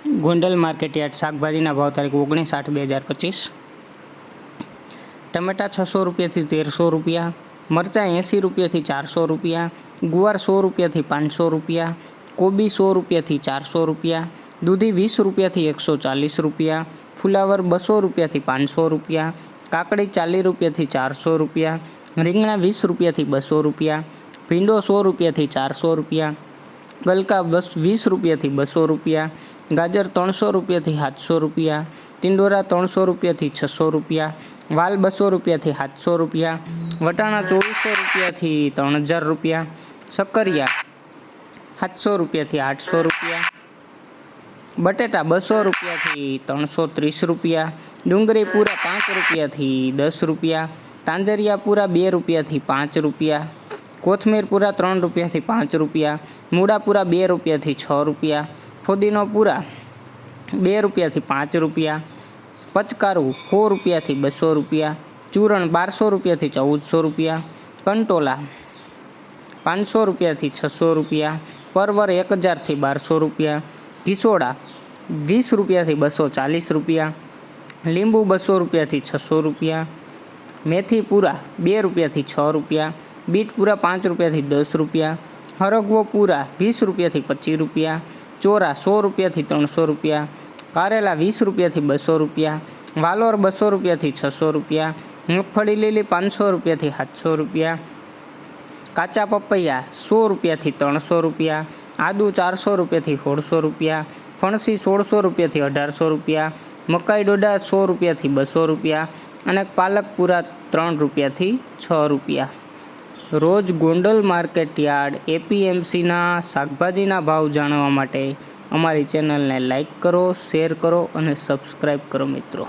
Gondal market yard શાકભાજીના ભાવ તારીખ 19/8/2025। ટમેટા 600 રૂપિયાથી 1300 રૂપિયા, મરચાં 80 રૂપિયાથી 400 રૂપિયા, ગુવાર 100 રૂપિયાથી 500 રૂપિયા, કોબી 100 રૂપિયાથી 400 રૂપિયા, દૂધી 20 રૂપિયાથી 140 રૂપિયા, ફુલાવર 200 રૂપિયાથી 500 રૂપિયા, કાકડી 40 રૂપિયાથી 400 રૂપિયા, રીંગણા 20 રૂપિયાથી 200 રૂપિયા, ભીંડો 100 રૂપિયાથી 400 રૂપિયા, ગલકા 20 રૂપિયાથી 200 રૂપિયા, ગાજર 300 રૂપિયાથી 700 રૂપિયા, ટિંડોરા 300 રૂપિયાથી 600 રૂપિયા, વાલ 200 રૂપિયાથી 700 રૂપિયા, વટાણા 2400 રૂપિયાથી 3000 રૂપિયા, શક્કરિયા 700 રૂપિયાથી 800 રૂપિયા, બટેટા 200 રૂપિયાથી 330 રૂપિયા, ડુંગળી પૂરા 5 રૂપિયાથી 10 રૂપિયા, તાંજરિયા પૂરા 2 રૂપિયાથી 5 રૂપિયા, કોથમીર પૂરા 3 રૂપિયાથી 5 રૂપિયા, મૂળા પૂરા 2 રૂપિયાથી 6 રૂપિયા, ફુદીનો પૂરા 2 રૂપિયાથી 5 રૂપિયા, પચકારું 100 રૂપિયાથી 200 રૂપિયા, ચૂરણ 1200 રૂપિયાથી 1400 રૂપિયા, કંટોલા 500 રૂપિયાથી 600 રૂપિયા, પરવર 1000થી 1200 રૂપિયા, કિસોડા 20 રૂપિયાથી 240 રૂપિયા, લીંબુ 200 રૂપિયાથી 600 રૂપિયા, મેથી પૂરા 2 રૂપિયાથી 6 રૂપિયા, બીટ પૂરા 5 રૂપિયાથી 10 રૂપિયા, હરગવો પૂરા 20 રૂપિયાથી 25 રૂપિયા, ચોરા 100 રૂપિયાથી 300 રૂપિયા, કારેલા 20 રૂપિયાથી 200 રૂપિયા, વાલોર 200 રૂપિયાથી 600 રૂપિયા, મગફળી લીલી 500 રૂપિયાથી 700 રૂપિયા, કાચા પપૈયા 100 રૂપિયાથી 300 રૂપિયા, આદુ 400 રૂપિયાથી 1600 રૂપિયા, ફણસી 1600 રૂપિયાથી 1800 રૂપિયા, મકાઈ ડોડા 100 રૂપિયાથી 200 રૂપિયા અને પાલક પૂરા 3 રૂપિયાથી 6 રૂપિયા। રોજ ગોંડલ માર્કેટયાર્ડ એપીએમસીના શાકભાજીના ભાવ જાણવા માટે અમારી ચેનલને લાઈક કરો, શેર કરો અને સબસ્ક્રાઈબ કરો મિત્રો।